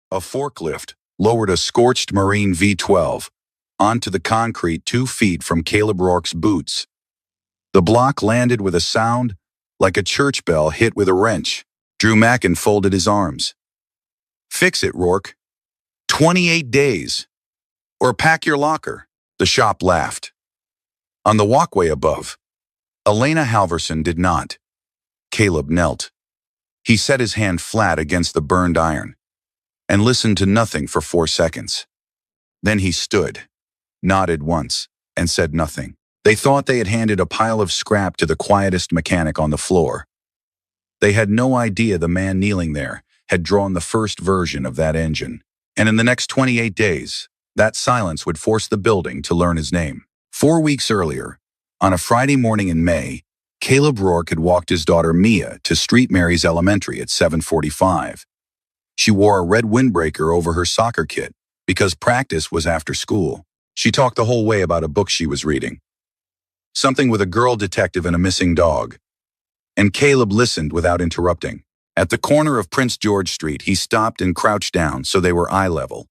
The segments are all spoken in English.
A forklift lowered a scorched Marine V-12 onto the concrete 2 feet from Caleb Rourke's boots. The block landed with a sound like a church bell hit with a wrench. Drew Mackin folded his arms. "Fix it, Rourke. 28 days. Or pack your locker." The shop laughed. On the walkway above, Elena Halverson did not. Caleb knelt. He set his hand flat against the burned iron and listened to nothing for 4 seconds. Then he stood, nodded once, and said nothing. They thought they had handed a pile of scrap to the quietest mechanic on the floor. They had no idea the man kneeling there had drawn the first version of that engine. And in the next 28 days, that silence would force the building to learn his name. 4 weeks earlier, on a Friday morning in May, Caleb Rourke had walked his daughter Mia to Street Mary's Elementary at 7:45. She wore a red windbreaker over her soccer kit because practice was after school. She talked the whole way about a book she was reading, something with a girl detective and a missing dog. And Caleb listened without interrupting. At the corner of Prince George Street, he stopped and crouched down so they were eye level.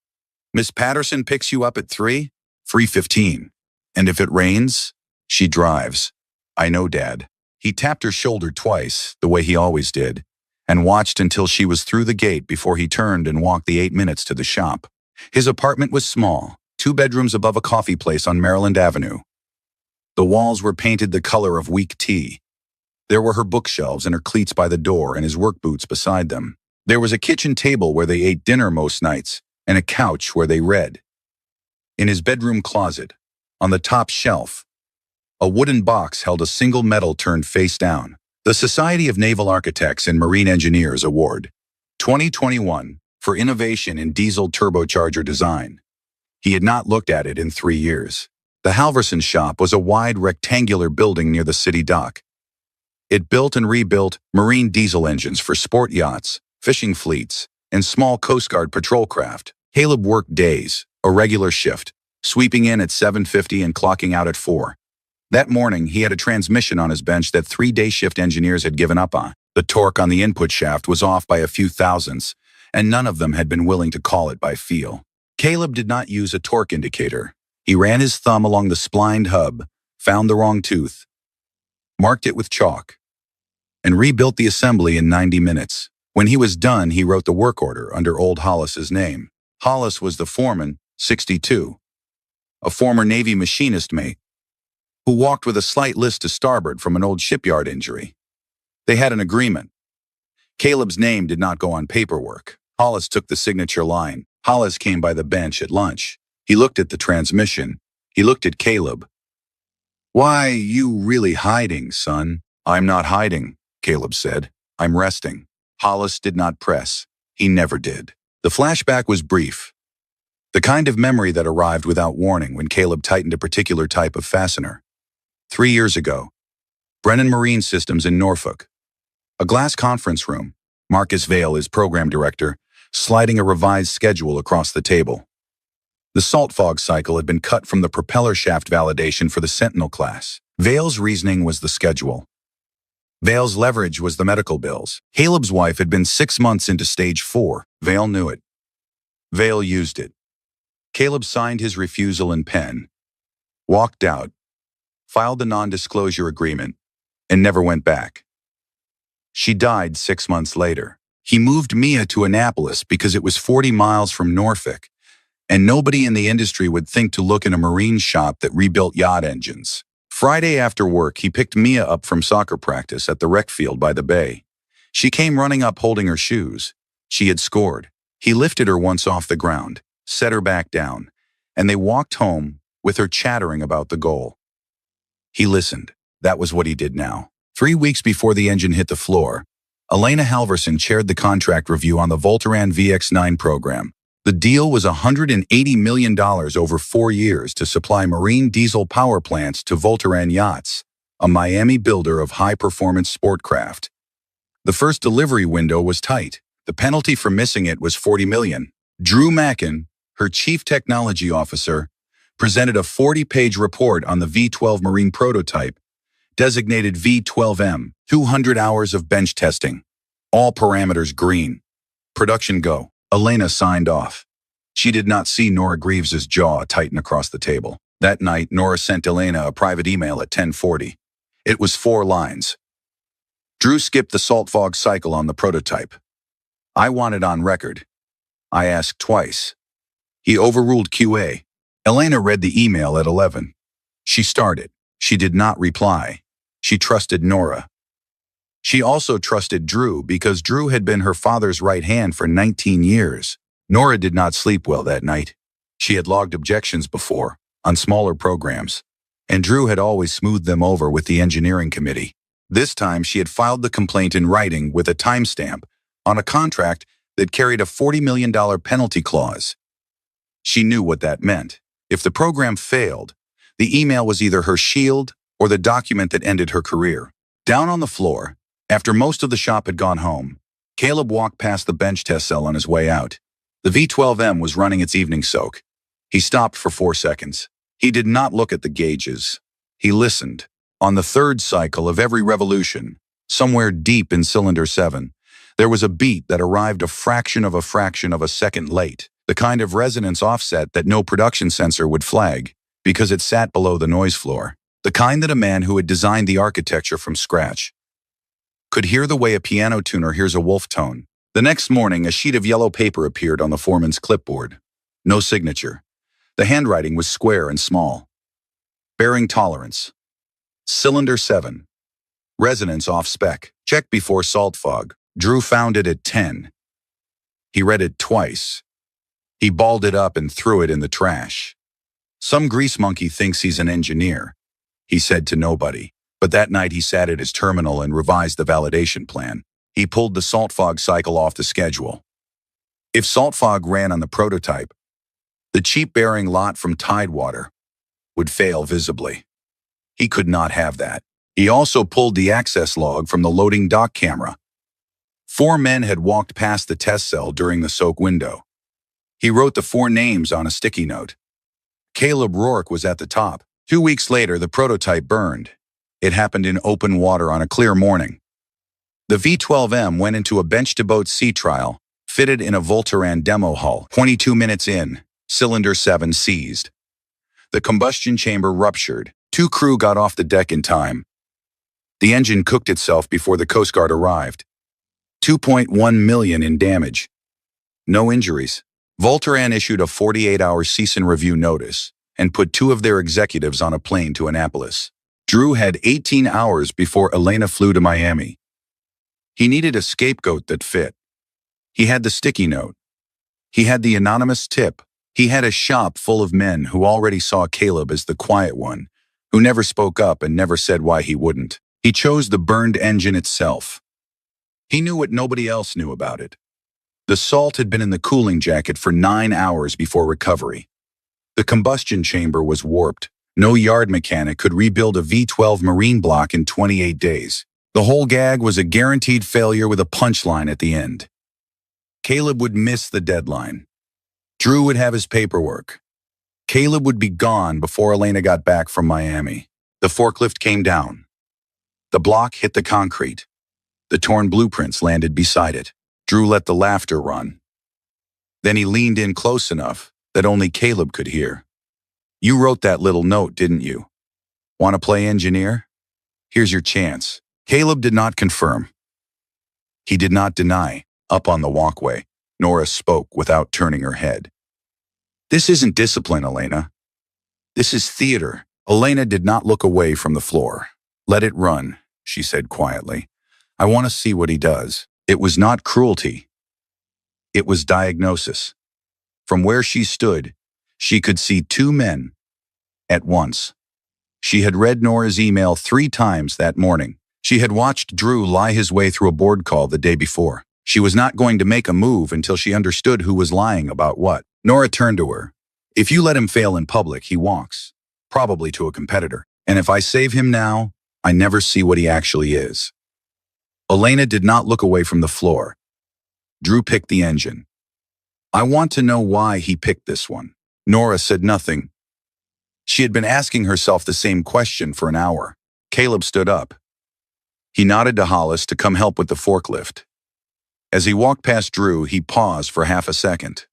"Miss Patterson picks you up at 3:15. And if it rains, she drives." "I know, Dad." He tapped her shoulder twice, the way he always did, and watched until she was through the gate before he turned and walked the 8 minutes to the shop. His apartment was small, 2 bedrooms above a coffee place on Maryland Avenue. The walls were painted the color of weak tea. There were her bookshelves and her cleats by the door and his work boots beside them. There was a kitchen table where they ate dinner most nights and a couch where they read. In his bedroom closet, on the top shelf, a wooden box held a single medal turned face down. The Society of Naval Architects and Marine Engineers Award, 2021, for innovation in diesel turbocharger design. He had not looked at it in 3 years. The Halverson shop was a wide rectangular building near the city dock. It built and rebuilt marine diesel engines for sport yachts, fishing fleets, and small Coast Guard patrol craft. Caleb worked days, a regular shift, sweeping in at 7:50 and clocking out at 4. That morning, he had a transmission on his bench that 3 day shift engineers had given up on. The torque on the input shaft was off by a few thousandths, and none of them had been willing to call it by feel. Caleb did not use a torque indicator. He ran his thumb along the splined hub, found the wrong tooth, marked it with chalk, and rebuilt the assembly in 90 minutes. When he was done, he wrote the work order under old Hollis's name. Hollis was the foreman, 62, a former Navy machinist mate, who walked with a slight list to starboard from an old shipyard injury. They had an agreement. Caleb's name did not go on paperwork. Hollis took the signature line. Hollis came by the bench at lunch. He looked at the transmission. He looked at Caleb. "Why, you really hiding, son?" "I'm not hiding," Caleb said. "I'm resting." Hollis did not press. He never did. The flashback was brief. The kind of memory that arrived without warning when Caleb tightened a particular type of fastener. 3 years ago, Brennan Marine Systems in Norfolk. A glass conference room. Marcus Vail is program director, sliding a revised schedule across the table. The salt fog cycle had been cut from the propeller shaft validation for the Sentinel class. Vail's reasoning was the schedule. Vail's leverage was the medical bills. Caleb's wife had been 6 months into stage 4. Vail knew it. Vail used it. Caleb signed his refusal in pen, walked out, filed the non-disclosure agreement, and never went back. She died 6 months later. He moved Mia to Annapolis because it was 40 miles from Norfolk, and nobody in the industry would think to look in a marine shop that rebuilt yacht engines. Friday after work, he picked Mia up from soccer practice at the rec field by the bay. She came running up holding her shoes. She had scored. He lifted her once off the ground, set her back down, and they walked home with her chattering about the goal. He listened. That was what he did now. 3 weeks before the engine hit the floor, Elena Halverson chaired the contract review on the Voltaran VX9 program. The deal was $180 million over 4 years to supply marine diesel power plants to Voltaran Yachts, a Miami builder of high-performance sport craft. The first delivery window was tight. The penalty for missing it was $40 million. Drew Mackin, her chief technology officer, presented a 40-page report on the V-12 Marine prototype, designated V-12M, 200 hours of bench testing. All parameters green. Production go. Elena signed off. She did not see Nora Greaves's jaw tighten across the table. That night, Nora sent Elena a private email at 10:40. It was 4 lines. Drew skipped the salt fog cycle on the prototype. I want it on record. I asked twice. He overruled QA. Elena read the email at 11. She started. She did not reply. She trusted Nora. She also trusted Drew because Drew had been her father's right hand for 19 years. Nora did not sleep well that night. She had logged objections before, on smaller programs, and Drew had always smoothed them over with the engineering committee. This time she had filed the complaint in writing with a timestamp on a contract that carried a $40 million penalty clause. She knew what that meant. If the program failed, the email was either her shield or the document that ended her career. Down on the floor, after most of the shop had gone home, Caleb walked past the bench test cell on his way out. The V12M was running its evening soak. He stopped for 4 seconds. He did not look at the gauges. He listened. On the 3rd cycle of every revolution, somewhere deep in cylinder 7, there was a beat that arrived a fraction of a second late, the kind of resonance offset that no production sensor would flag, because it sat below the noise floor, the kind that a man who had designed the architecture from scratch could hear the way a piano tuner hears a wolf tone. The next morning, a sheet of yellow paper appeared on the foreman's clipboard. No signature. The handwriting was square and small. Bearing tolerance. Cylinder 7. Resonance off spec. Check before salt fog. Drew found it at 10. He read it twice. He balled it up and threw it in the trash. Some grease monkey thinks he's an engineer, he said to nobody. But that night he sat at his terminal and revised the validation plan. He pulled the salt fog cycle off the schedule. If salt fog ran on the prototype, the cheap bearing lot from Tidewater would fail visibly. He could not have that. He also pulled the access log from the loading dock camera. 4 men had walked past the test cell during the soak window. He wrote the 4 names on a sticky note. Caleb Rourke was at the top. 2 weeks later, the prototype burned. It happened in open water on a clear morning. The V12M went into a bench-to-boat sea trial, fitted in a Voltaran demo hull. 22 minutes in, cylinder 7 seized. The combustion chamber ruptured. 2 crew got off the deck in time. The engine cooked itself before the Coast Guard arrived. $2.1 million in damage. No injuries. Voltaran issued a 48-hour cease and review notice and put 2 of their executives on a plane to Annapolis. Drew had 18 hours before Elena flew to Miami. He needed a scapegoat that fit. He had the sticky note. He had the anonymous tip. He had a shop full of men who already saw Caleb as the quiet one, who never spoke up and never said why he wouldn't. He chose the burned engine itself. He knew what nobody else knew about it. The salt had been in the cooling jacket for 9 hours before recovery. The combustion chamber was warped. No yard mechanic could rebuild a V12 marine block in 28 days. The whole gag was a guaranteed failure with a punchline at the end. Caleb would miss the deadline. Drew would have his paperwork. Caleb would be gone before Elena got back from Miami. The forklift came down. The block hit the concrete. The torn blueprints landed beside it. Drew let the laughter run. Then he leaned in close enough that only Caleb could hear. You wrote that little note, didn't you? Want to play engineer? Here's your chance. Caleb did not confirm. He did not deny. Up on the walkway, Nora spoke without turning her head. This isn't discipline, Elena. This is theater. Elena did not look away from the floor. Let it run, she said quietly. I want to see what he does. It was not cruelty. It was diagnosis. From where she stood, she could see 2 men at once. She had read Nora's email 3 times that morning. She had watched Drew lie his way through a board call the day before. She was not going to make a move until she understood who was lying about what. Nora turned to her. If you let him fail in public, he walks, probably to a competitor. And if I save him now, I never see what he actually is. Elena did not look away from the floor. Drew picked the engine. I want to know why he picked this one. Nora said nothing. She had been asking herself the same question for an hour. Caleb stood up. He nodded to Hollis to come help with the forklift. As he walked past Drew, he paused for half a second.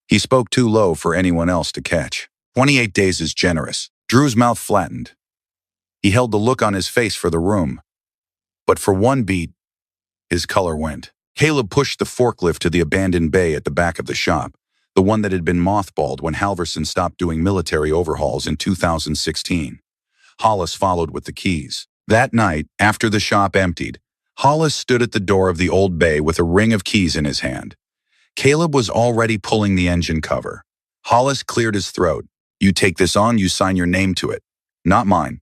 He spoke too low for anyone else to catch. 28 days is generous. Drew's mouth flattened. He held the look on his face for the room. But for one beat, his color went. Caleb pushed the forklift to the abandoned bay at the back of the shop, the one that had been mothballed when Halverson stopped doing military overhauls in 2016. Hollis followed with the keys. That night, after the shop emptied, Hollis stood at the door of the old bay with a ring of keys in his hand. Caleb was already pulling the engine cover. Hollis cleared his throat. You take this on, you sign your name to it. Not mine.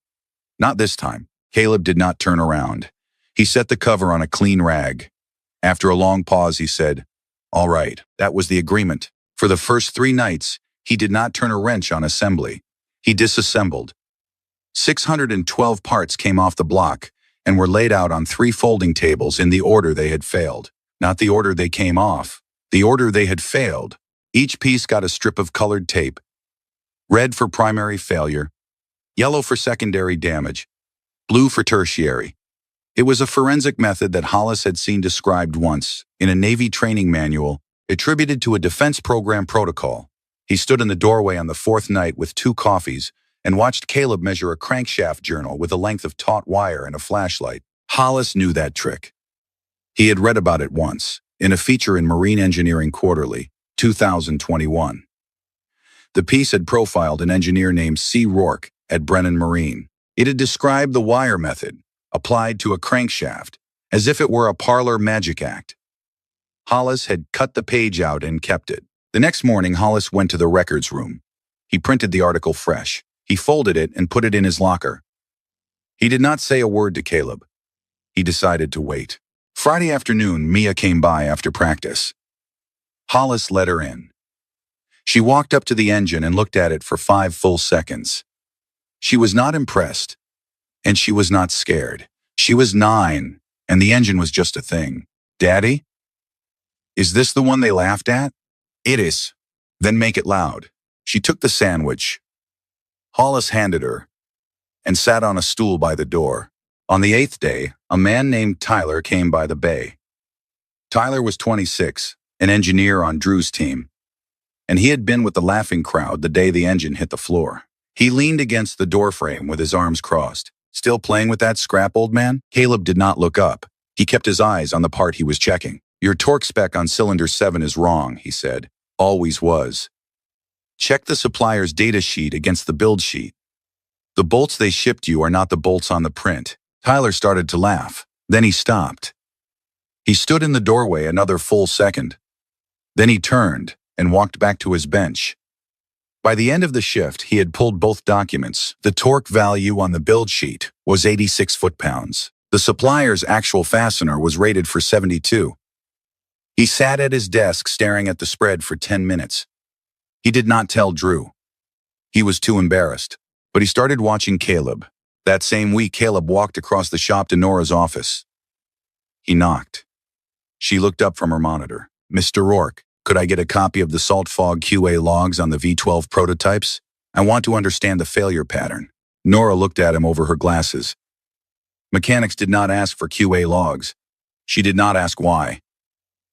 Not this time. Caleb did not turn around. He set the cover on a clean rag. After a long pause, he said, All right, that was the agreement. For the first 3 nights, he did not turn a wrench on assembly. He disassembled. 612 parts came off the block and were laid out on 3 folding tables in the order they had failed. Not the order they came off, the order they had failed. Each piece got a strip of colored tape. Red for primary failure, yellow for secondary damage, blue for tertiary. It was a forensic method that Hollis had seen described once in a Navy training manual attributed to a defense program protocol. He stood in the doorway on the 4th night with 2 coffees and watched Caleb measure a crankshaft journal with a length of taut wire and a flashlight. Hollis knew that trick. He had read about it once, in a feature in Marine Engineering Quarterly, 2021. The piece had profiled an engineer named C. Rourke at Brennan Marine. It had described the wire method, applied to a crankshaft, as if it were a parlor magic act. Hollis had cut the page out and kept it. The next morning, Hollis went to the records room. He printed the article fresh. He folded it and put it in his locker. He did not say a word to Caleb. He decided to wait. Friday afternoon, Mia came by after practice. Hollis let her in. She walked up to the engine and looked at it for 5 full seconds. She was not impressed, and she was not scared. She was 9, and the engine was just a thing. Daddy? Is this the one they laughed at? It is. Then make it loud. She took the sandwich. Hollis handed her and sat on a stool by the door. On the 8th day, a man named Tyler came by the bay. Tyler was 26, an engineer on Drew's team, and he had been with the laughing crowd the day the engine hit the floor. He leaned against the doorframe with his arms crossed. Still playing with that scrap, old man? Caleb did not look up. He kept his eyes on the part he was checking. Your torque spec on cylinder 7 is wrong, he said. Always was. Check the supplier's data sheet against the build sheet. The bolts they shipped you are not the bolts on the print. Tyler started to laugh. Then he stopped. He stood in the doorway another full second. Then he turned and walked back to his bench. By the end of the shift, he had pulled both documents. The torque value on the build sheet was 86 foot-pounds. The supplier's actual fastener was rated for 72. He sat at his desk staring at the spread for 10 minutes. He did not tell Drew. He was too embarrassed. But he started watching Caleb. That same week, Caleb walked across the shop to Nora's office. He knocked. She looked up from her monitor. Mr. Rourke, could I get a copy of the salt fog QA logs on the V12 prototypes? I want to understand the failure pattern. Nora looked at him over her glasses. Mechanics did not ask for QA logs. She did not ask why.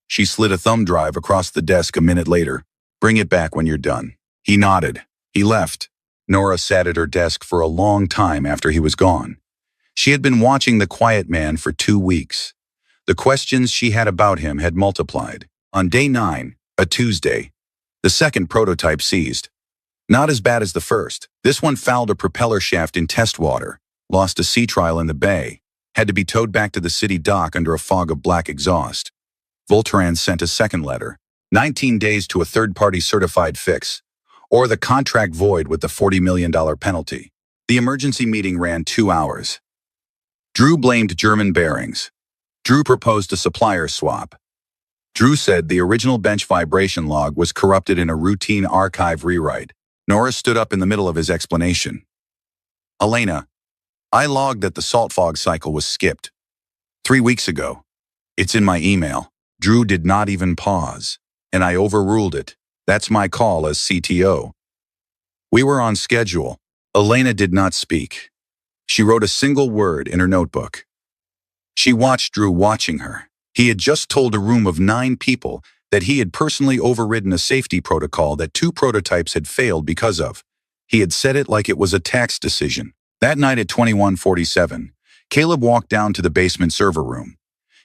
She slid a thumb drive across the desk a minute later. Bring it back when you're done. He nodded. He left. Nora sat at her desk for a long time after he was gone. She had been watching the quiet man for 2 weeks. The questions she had about him had multiplied. On day 9, a Tuesday, the second prototype seized. Not as bad as the first. This one fouled a propeller shaft in test water, lost a sea trial in the bay, had to be towed back to the city dock under a fog of black exhaust. Voltaran sent a second letter, 19 days to a third-party certified fix, or the contract void with the $40 million penalty. The emergency meeting ran 2 hours. Drew blamed German bearings. Drew proposed a supplier swap. Drew said the original bench vibration log was corrupted in a routine archive rewrite. Nora stood up in the middle of his explanation. Elena, I logged that the salt fog cycle was skipped 3 weeks ago. It's in my email. Drew did not even pause, and I overruled it. That's my call as CTO. We were on schedule. Elena did not speak. She wrote a single word in her notebook. She watched Drew watching her. He had just told a room of 9 people that he had personally overridden a safety protocol that 2 prototypes had failed because of. He had said it like it was a tax decision. That night at 21:47, Caleb walked down to the basement server room.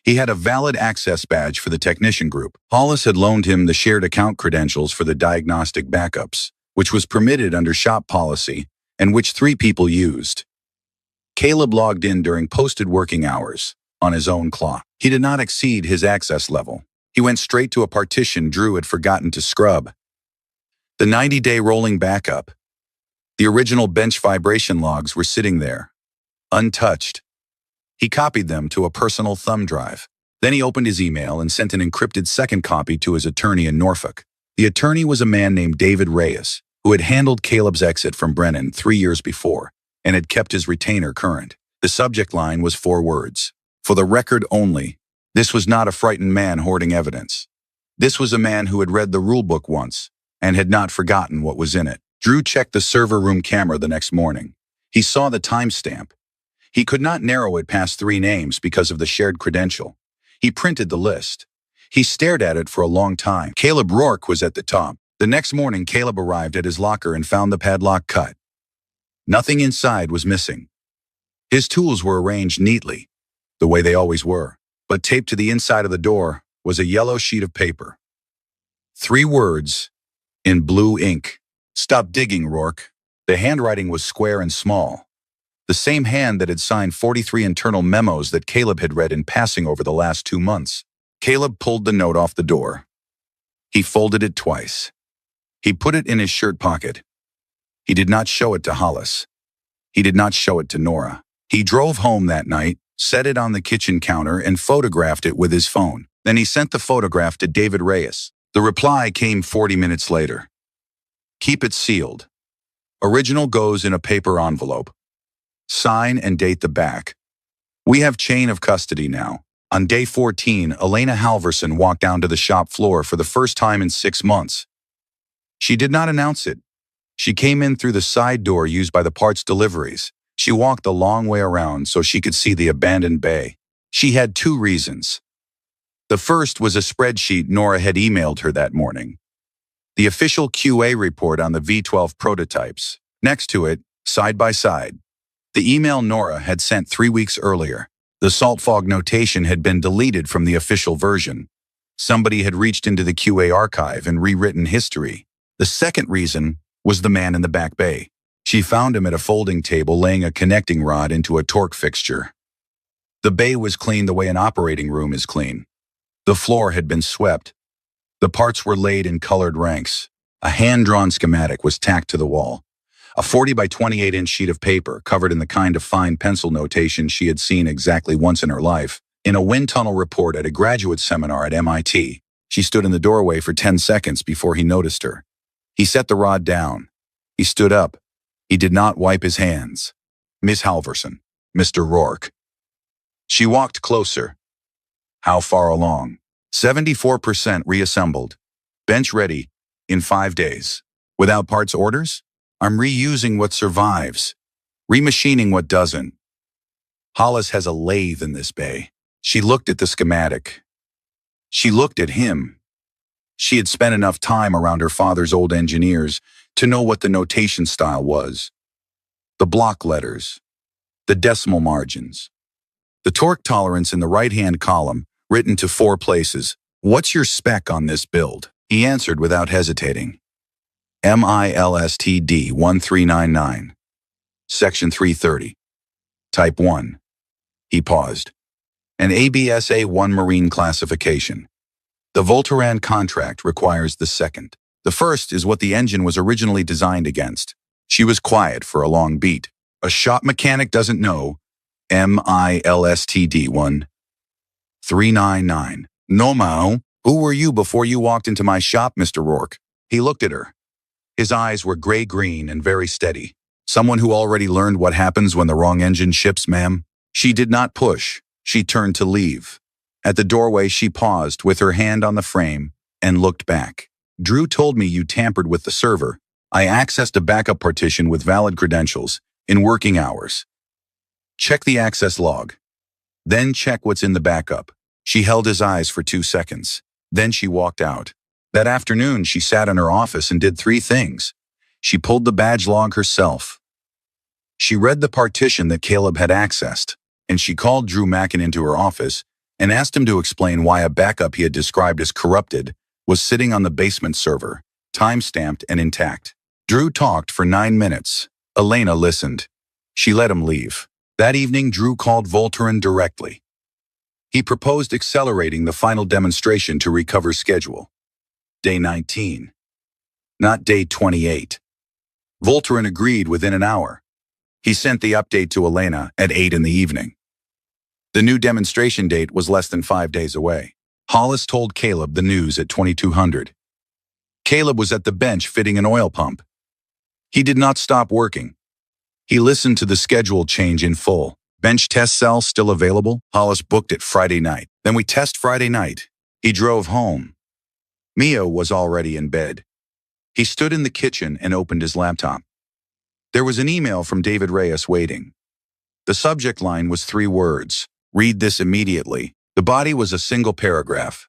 He had a valid access badge for the technician group. Hollis had loaned him the shared account credentials for the diagnostic backups, which was permitted under shop policy and which 3 people used. Caleb logged in during posted working hours on his own clock. He did not exceed his access level. He went straight to a partition Drew had forgotten to scrub. The 90-day rolling backup. The original bench vibration logs were sitting there, untouched. He copied them to a personal thumb drive. Then he opened his email and sent an encrypted second copy to his attorney in Norfolk. The attorney was a man named David Reyes, who had handled Caleb's exit from Brennan 3 years before and had kept his retainer current. The subject line was 4 words. For the record only, this was not a frightened man hoarding evidence. This was a man who had read the rulebook once and had not forgotten what was in it. Drew checked the server room camera the next morning. He saw the timestamp. He could not narrow it past 3 names because of the shared credential. He printed the list. He stared at it for a long time. Caleb Rourke was at the top. The next morning, Caleb arrived at his locker and found the padlock cut. Nothing inside was missing. His tools were arranged neatly, the way they always were, but taped to the inside of the door was a yellow sheet of paper. 3 words in blue ink. Stop digging, Rourke. The handwriting was square and small. The same hand that had signed 43 internal memos that Caleb had read in passing over the last 2 months. Caleb pulled the note off the door. He folded it twice. He put it in his shirt pocket. He did not show it to Hollis. He did not show it to Nora. He drove home that night, set it on the kitchen counter, and photographed it with his phone. Then he sent the photograph to David Reyes. The reply came 40 minutes later. Keep it sealed. Original goes in a paper envelope. Sign and date the back. We have chain of custody now. On day 14, Elena Halverson walked down to the shop floor for the first time in 6 months. She did not announce it. She came in through the side door used by the parts deliveries. She walked the long way around so she could see the abandoned bay. She had 2 reasons. The first was a spreadsheet Nora had emailed her that morning. The official QA report on the V12 prototypes. Next to it, side by side, the email Nora had sent 3 weeks earlier. The salt fog notation had been deleted from the official version. Somebody had reached into the QA archive and rewritten history. The second reason was the man in the back bay. She found him at a folding table laying a connecting rod into a torque fixture. The bay was clean the way an operating room is clean. The floor had been swept. The parts were laid in colored ranks. A hand-drawn schematic was tacked to the wall. A 40 by 28-inch sheet of paper covered in the kind of fine pencil notation she had seen exactly once in her life, in a wind tunnel report at a graduate seminar at MIT. She stood in the doorway for 10 seconds before he noticed her. He set the rod down. He stood up. He did not wipe his hands. Miss Halverson, Mr. Rourke. She walked closer. How far along? 74% reassembled. Bench ready in 5 days. Without parts orders? I'm reusing what survives, remachining what doesn't. Hollis has a lathe in this bay. She looked at the schematic. She looked at him. She had spent enough time around her father's old engineers to know what the notation style was. The block letters, the decimal margins, the torque tolerance in the right-hand column, written to 4 places. What's your spec on this build? He answered without hesitating. MILSTD 1399. Section 330. Type 1. He paused. An ABSA 1 Marine classification. The Voltaran contract requires the second. The first is what the engine was originally designed against. She was quiet for a long beat. A shop mechanic doesn't know. MILSTD 1399. No, Mao. Who were you before you walked into my shop, Mr. Rourke? He looked at her. His eyes were gray-green and very steady. Someone who already learned what happens when the wrong engine ships, ma'am. She did not push. She turned to leave. At the doorway, she paused with her hand on the frame and looked back. Drew told me you tampered with the server. I accessed a backup partition with valid credentials in working hours. Check the access log. Then check what's in the backup. She held his eyes for 2 seconds. Then she walked out. That afternoon, she sat in her office and did 3 things. She pulled the badge log herself. She read the partition that Caleb had accessed, and she called Drew Mackin into her office and asked him to explain why a backup he had described as corrupted was sitting on the basement server, time-stamped and intact. Drew talked for 9 minutes. Elena listened. She let him leave. That evening, Drew called Voltaren directly. He proposed accelerating the final demonstration to recover schedule. Day 19. Not day 28. Voltaren agreed within an hour. He sent the update to Elena at 8 in the evening. The new demonstration date was less than 5 days away. Hollis told Caleb the news at 2200. Caleb was at the bench fitting an oil pump. He did not stop working. He listened to the schedule change in full. Bench test cell still available? Hollis booked it Friday night. Then we test Friday night. He drove home. Mia was already in bed. He stood in the kitchen and opened his laptop. There was an email from David Reyes waiting. The subject line was 3 words. Read this immediately. The body was a single paragraph.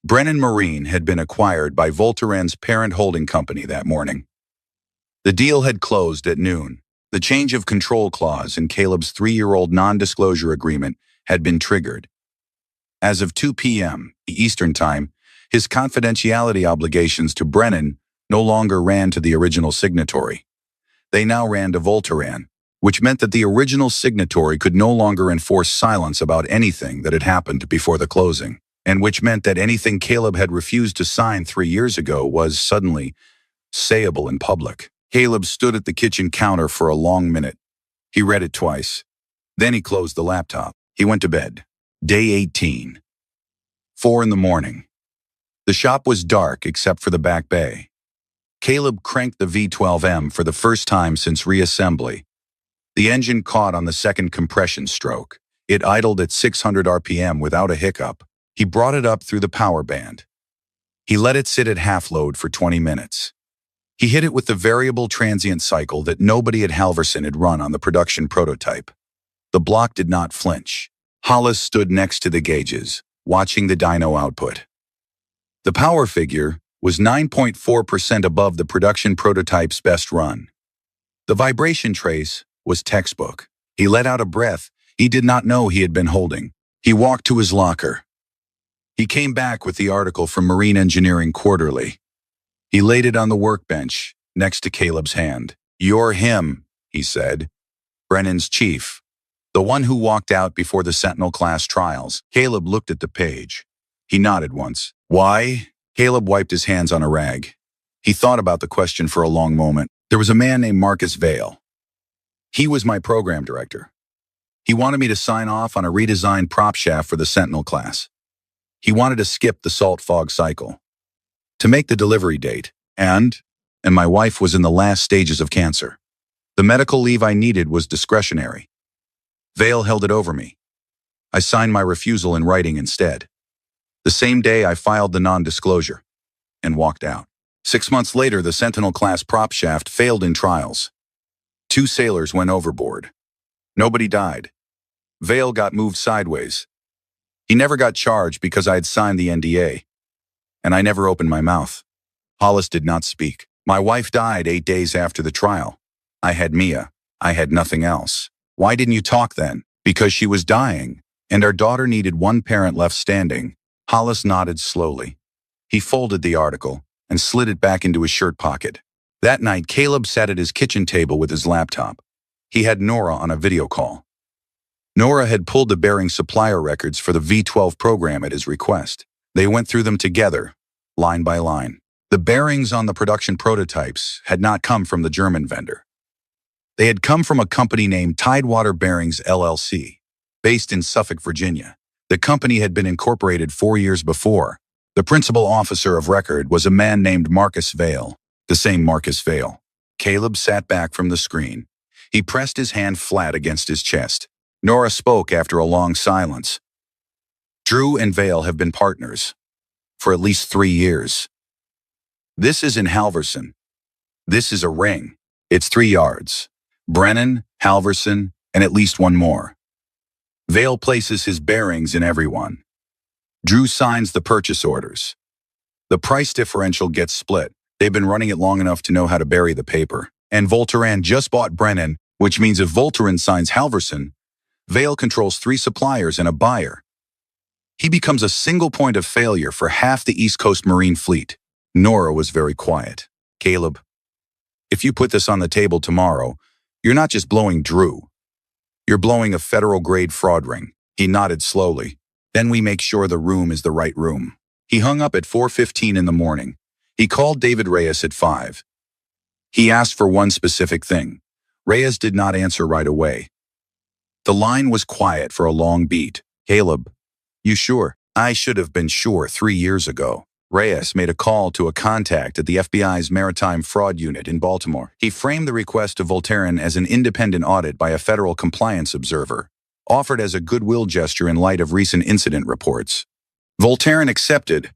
Brennan Marine had been acquired by Voltaren's parent holding company that morning. The deal had closed at noon. The change of control clause in Caleb's 3-year-old non-disclosure agreement had been triggered. As of 2 p.m. Eastern Time, his confidentiality obligations to Brennan no longer ran to the original signatory. They now ran to Voltaren, which meant that the original signatory could no longer enforce silence about anything that had happened before the closing, and which meant that anything Caleb had refused to sign 3 years ago was suddenly sayable in public. Caleb stood at the kitchen counter for a long minute. He read it twice. Then he closed the laptop. He went to bed. Day 18. 4 in the morning. The shop was dark except for the back bay. Caleb cranked the V12M for the first time since reassembly. The engine caught on the second compression stroke. It idled at 600 RPM without a hiccup. He brought it up through the power band. He let it sit at half load for 20 minutes. He hit it with the variable transient cycle that nobody at Halverson had run on the production prototype. The block did not flinch. Hollis stood next to the gauges, watching the dyno output. The power figure was 9.4% above the production prototype's best run. The vibration trace was textbook. He let out a breath he did not know he had been holding. He walked to his locker. He came back with the article from Marine Engineering Quarterly. He laid it on the workbench, next to Caleb's hand. "You're him," he said. "Brennan's chief. The one who walked out before the Sentinel-class trials." Caleb looked at the page. He nodded once. "Why?" Caleb wiped his hands on a rag. He thought about the question for a long moment. There was a man named Marcus Vale. He was my program director. He wanted me to sign off on a redesigned prop shaft for the Sentinel class. He wanted to skip the salt fog cycle, to make the delivery date, and my wife was in the last stages of cancer. The medical leave I needed was discretionary. Vale held it over me. I signed my refusal in writing instead. The same day I filed the non-disclosure and walked out. 6 months later, the Sentinel-class prop shaft failed in trials. 2 sailors went overboard. Nobody died. Vale got moved sideways. He never got charged because I had signed the NDA, and I never opened my mouth. Hollis did not speak. My wife died 8 days after the trial. I had Mia. I had nothing else. Why didn't you talk then? Because she was dying, and our daughter needed one parent left standing. Hollis nodded slowly. He folded the article and slid it back into his shirt pocket. That night, Caleb sat at his kitchen table with his laptop. He had Nora on a video call. Nora had pulled the bearing supplier records for the V12 program at his request. They went through them together, line by line. The bearings on the production prototypes had not come from the German vendor. They had come from a company named Tidewater Bearings LLC, based in Suffolk, Virginia. The company had been incorporated 4 years before. The principal officer of record was a man named Marcus Vale, the same Marcus Vale. Caleb sat back from the screen. He pressed his hand flat against his chest. Nora spoke after a long silence. "Drew and Vale have been partners for at least 3 years. This is in Halverson. This is a ring. It's 3 yards. Brennan, Halverson, and at least one more. Vale places his bearings in everyone. Drew signs the purchase orders. The price differential gets split. They've been running it long enough to know how to bury the paper. And Voltaran just bought Brennan, which means if Voltaran signs Halverson, Vale controls 3 suppliers and a buyer. He becomes a single point of failure for half the East Coast Marine fleet. Nora was very quiet. Caleb, if you put this on the table tomorrow, you're not just blowing Drew. You're blowing a federal-grade fraud ring. He nodded slowly. Then we make sure the room is the right room. He hung up at 4:15 in the morning. He called David Reyes at 5. He asked for one specific thing. Reyes did not answer right away. The line was quiet for a long beat. Caleb, you sure? I should have been sure 3 years ago. Reyes made a call to a contact at the FBI's Maritime Fraud Unit in Baltimore. He framed the request to Voltaran as an independent audit by a federal compliance observer, offered as a goodwill gesture in light of recent incident reports. Voltaran accepted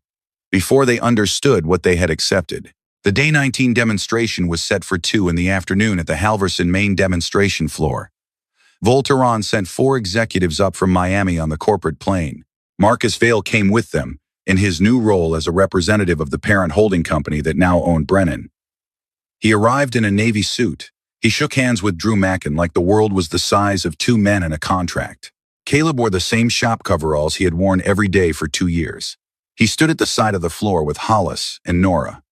before they understood what they had accepted. The Day 19 demonstration was set for 2 in the afternoon at the Halverson main demonstration floor. Voltaran sent 4 executives up from Miami on the corporate plane. Marcus Vale came with them, in his new role as a representative of the parent holding company that now owned Brennan. He arrived in a Navy suit. He shook hands with Drew Mackin like the world was the size of 2 men in a contract. Caleb wore the same shop coveralls he had worn every day for 2 years. He stood at the side of the floor with Hollis and Nora.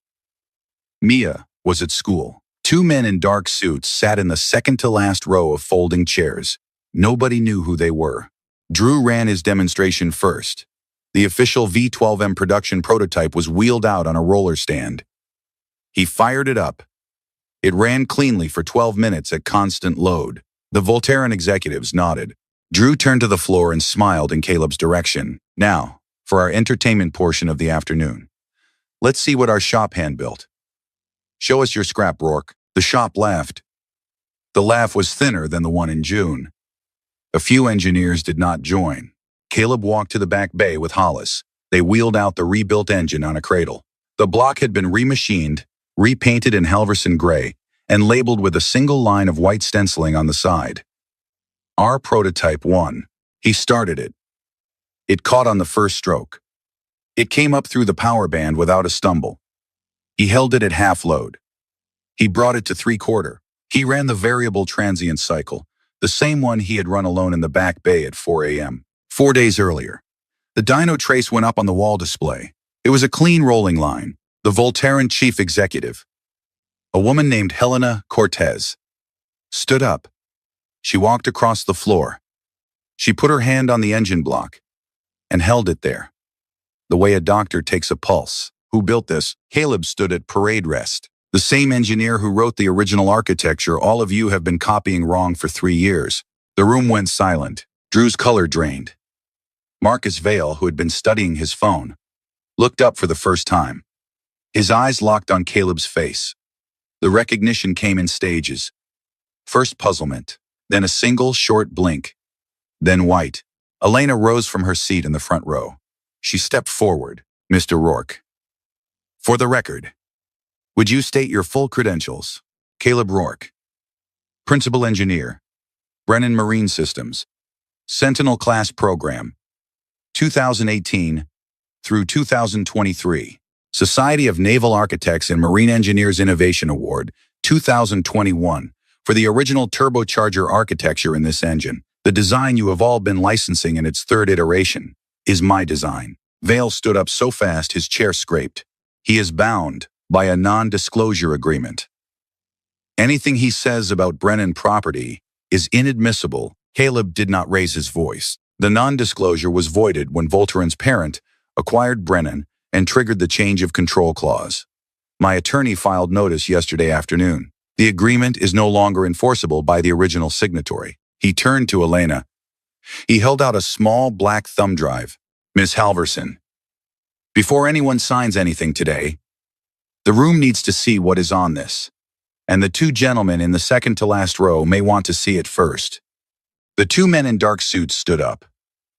Mia was at school. 2 men in dark suits sat in the second-to-last row of folding chairs. Nobody knew who they were. Drew ran his demonstration first. The official V-12M production prototype was wheeled out on a roller stand. He fired it up. It ran cleanly for 12 minutes at constant load. The Voltaran executives nodded. Drew turned to the floor and smiled in Caleb's direction. Now, for our entertainment portion of the afternoon. Let's see what our shop hand built. Show us your scrap, Rourke. The shop laughed. The laugh was thinner than the one in June. A few engineers did not join. Caleb walked to the back bay with Hollis. They wheeled out the rebuilt engine on a cradle. The block had been remachined, repainted in Halverson gray, and labeled with a single line of white stenciling on the side. Our prototype won. He started it. It caught on the first stroke. It came up through the power band without a stumble. He held it at half load. He brought it to 3/4. He ran the variable transient cycle, the same one he had run alone in the back bay at 4 a.m. 4 days earlier. The dyno trace went up on the wall display. It was a clean rolling line. The Voltaran chief executive, a woman named Helena Cortez, stood up. She walked across the floor. She put her hand on the engine block and held it there, the way a doctor takes a pulse. Who built this? Caleb stood at parade rest. The same engineer who wrote the original architecture all of you have been copying wrong for 3 years. The room went silent. Drew's color drained. Marcus Vale, who had been studying his phone, looked up for the first time. His eyes locked on Caleb's face. The recognition came in stages. First puzzlement, then a single short blink, then white. Elena rose from her seat in the front row. She stepped forward. Mr. Rourke. For the record, would you state your full credentials? Caleb Rourke, Principal Engineer, Brennan Marine Systems, Sentinel Class Program, 2018 through 2023. Society of Naval Architects and Marine Engineers Innovation Award, 2021, for the original turbocharger architecture in this engine. The design you have all been licensing in its 3rd iteration is my design. Vale stood up so fast his chair scraped. He is bound by a non-disclosure agreement. Anything he says about Brennan property is inadmissible. Caleb did not raise his voice. The non-disclosure was voided when Voltaran's parent acquired Brennan and triggered the change of control clause. My attorney filed notice yesterday afternoon. The agreement is no longer enforceable by the original signatory. He turned to Elena. He held out a small black thumb drive. Miss Halverson, before anyone signs anything today, the room needs to see what is on this, and the 2 gentlemen in the second-to-last row may want to see it first. The 2 men in dark suits stood up.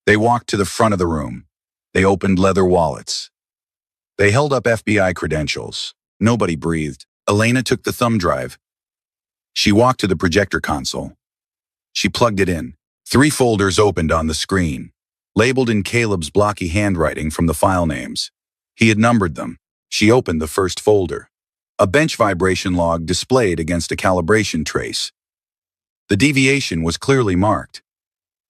They walked to the front of the room. They opened leather wallets. They held up FBI credentials. Nobody breathed. Elena took the thumb drive. She walked to the projector console. She plugged it in. 3 folders opened on the screen. labeled in Caleb's blocky handwriting from the file names. He had numbered them. She opened the first folder. A bench vibration log displayed against a calibration trace. The deviation was clearly marked.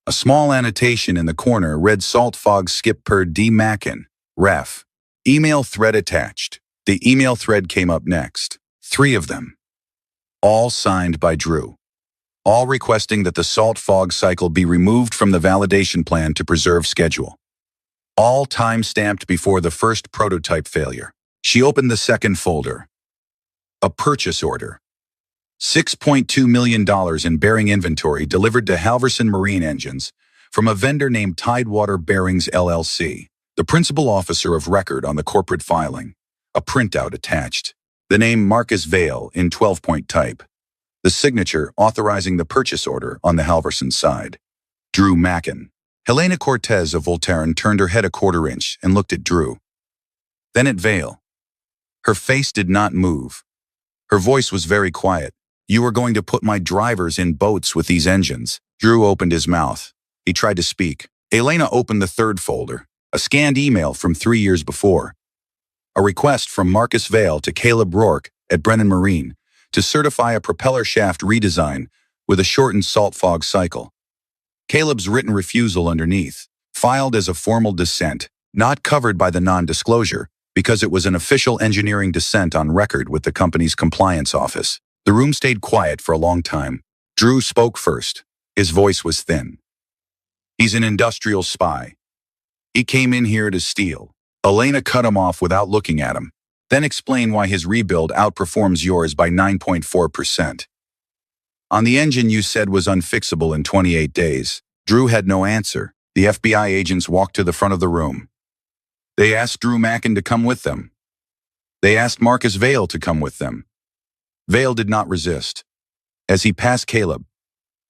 A small annotation in the corner read Salt Fog Skip per D. Mackin, Ref. Email thread attached. The email thread came up next. 3 of them. All signed by Drew. All requesting that the salt fog cycle be removed from the validation plan to preserve schedule. All time-stamped before the first prototype failure. She opened the second folder. A purchase order. $6.2 million in bearing inventory delivered to Halverson Marine Engines from a vendor named Tidewater Bearings LLC, the principal officer of record on the corporate filing. A printout attached. The name Marcus Vale in 12-point type. The signature authorizing the purchase order on the Halverson side. Drew Mackin. Helena Cortez of Voltaren turned her head a quarter inch and looked at Drew. Then at Vale. Her face did not move. Her voice was very quiet. You are going to put my drivers in boats with these engines. Drew opened his mouth. He tried to speak. Helena opened the third folder. A scanned email from 3 years before. A request from Marcus Vale to Caleb Rourke at Brennan Marine to certify a propeller shaft redesign with a shortened salt fog cycle. Caleb's written refusal underneath, filed as a formal dissent, not covered by the non-disclosure because it was an official engineering dissent on record with the company's compliance office. The room stayed quiet for a long time. Drew spoke first. His voice was thin. He's an industrial spy. He came in here to steal. Helena cut him off without looking at him, then explained why his rebuild outperforms yours by 9.4%. On the engine you said was unfixable in 28 days. Drew had no answer. The FBI agents walked to the front of the room. They asked Drew Mackin to come with them. They asked Marcus Vale to come with them. Vale did not resist. As he passed Caleb,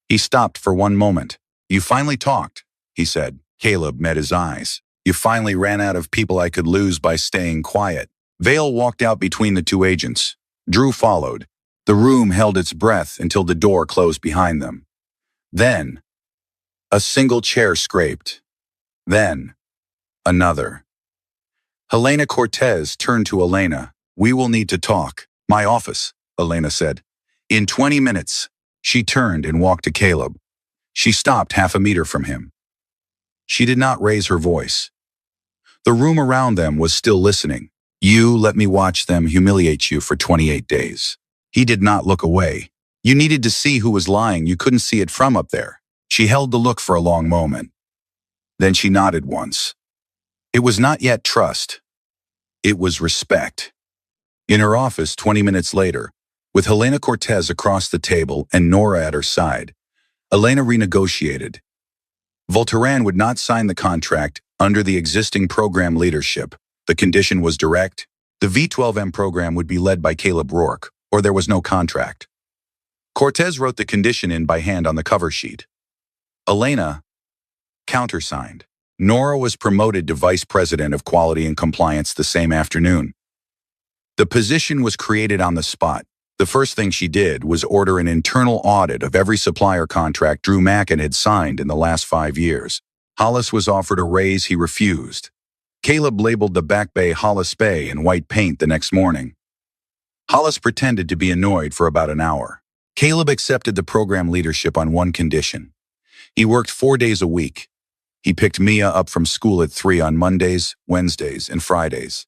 he stopped for one moment. You finally talked, he said. Caleb met his eyes. You finally ran out of people I could lose by staying quiet. Vale walked out between the two agents. Drew followed. The room held its breath until the door closed behind them. Then, a single chair scraped. Then, another. Helena Cortez turned to Helena. We will need to talk. My office, Helena said. In 20 minutes. She turned and walked to Caleb. She stopped half a meter from him. She did not raise her voice. The room around them was still listening. You let me watch them humiliate you for 28 days. He did not look away. You needed to see who was lying. You couldn't see it from up there. She held the look for a long moment. Then she nodded once. It was not yet trust. It was respect. In her office 20 minutes later, with Helena Cortez across the table and Nora at her side, Helena renegotiated. Voltaren would not sign the contract under the existing program leadership. The condition was direct. The V-12M program would be led by Caleb Rourke, or there was no contract. Cortez wrote the condition in by hand on the cover sheet. Helena countersigned. Nora was promoted to Vice President of Quality and Compliance the same afternoon. The position was created on the spot. The first thing she did was order an internal audit of every supplier contract Drew Mackin had signed in the last 5 years. Hollis was offered a raise he refused. Caleb labeled the back bay Hollis Bay in white paint the next morning. Hollis pretended to be annoyed for about an hour. Caleb accepted the program leadership on one condition. He worked 4 days a week. He picked Mia up from school at 3 on Mondays, Wednesdays, and Fridays.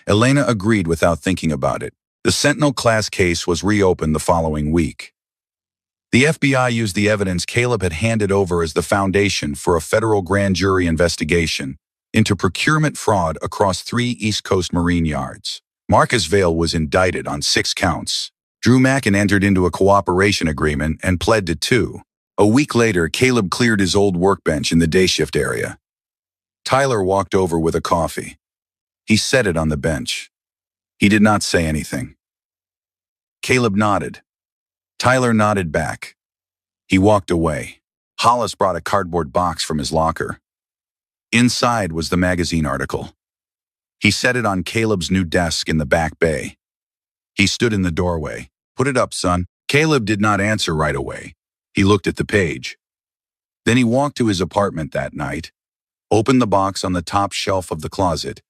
Helena agreed without thinking about it. The Sentinel-class case was reopened the following week. The FBI used the evidence Caleb had handed over as the foundation for a federal grand jury investigation into procurement fraud across 3 East Coast Marine yards. Marcus Vale was indicted on 6 counts. Drew Mackin entered into a cooperation agreement and pled to 2. A week later, Caleb cleared his old workbench in the day shift area. Tyler walked over with a coffee. He set it on the bench. He did not say anything. Caleb nodded. Tyler nodded back. He walked away. Hollis brought a cardboard box from his locker. Inside was the magazine article. He set it on Caleb's new desk in the back bay. He stood in the doorway. Put it up, son. Caleb did not answer right away. He looked at the page. Then he walked to his apartment that night. opened the box on the top shelf of the closet,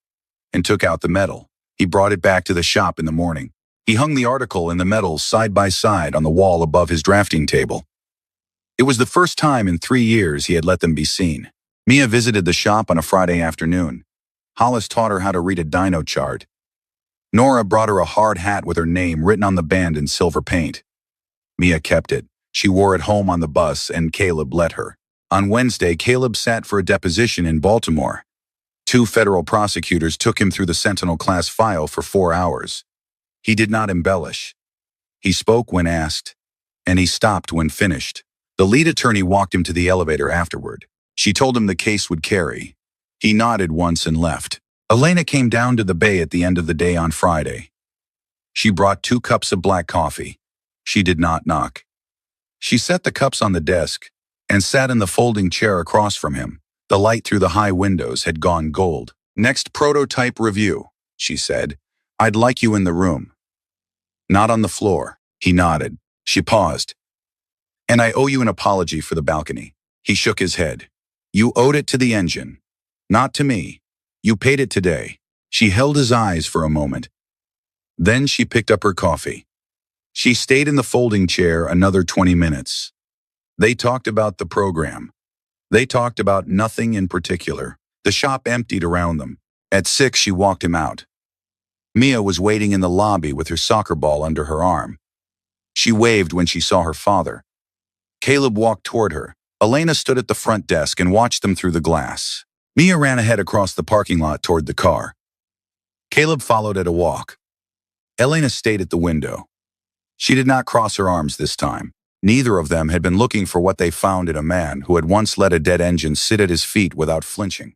and took out the medal. He brought it back to the shop in the morning. He hung the article and the medals side by side on the wall above his drafting table. It was the first time in 3 years he had let them be seen. Mia visited the shop on a Friday afternoon. Hollis taught her how to read a dyno chart. Nora brought her a hard hat with her name written on the band in silver paint. Mia kept it. She wore it home on the bus, and Caleb let her. On Wednesday, Caleb sat for a deposition in Baltimore. 2 federal prosecutors took him through the Sentinel-class file for 4 hours. He did not embellish. He spoke when asked, and he stopped when finished. The lead attorney walked him to the elevator afterward. She told him the case would carry. He nodded once and left. Elena came down to the bay at the end of the day on Friday. She brought 2 cups of black coffee. She did not knock. She set the cups on the desk and sat in the folding chair across from him. The light through the high windows had gone gold. "Next prototype review," she said. "I'd like you in the room." "Not on the floor." He nodded. She paused. "And I owe you an apology for the balcony." He shook his head. "You owed it to the engine. Not to me. You paid it today." She held his eyes for a moment. Then she picked up her coffee. She stayed in the folding chair another 20 minutes. They talked about the program. They talked about nothing in particular. The shop emptied around them. At 6, she walked him out. Mia was waiting in the lobby with her soccer ball under her arm. She waved when she saw her father. Caleb walked toward her. Elena stood at the front desk and watched them through the glass. Mia ran ahead across the parking lot toward the car. Caleb followed at a walk. Elena stayed at the window. She did not cross her arms this time. Neither of them had been looking for what they found in a man who had once let a dead engine sit at his feet without flinching.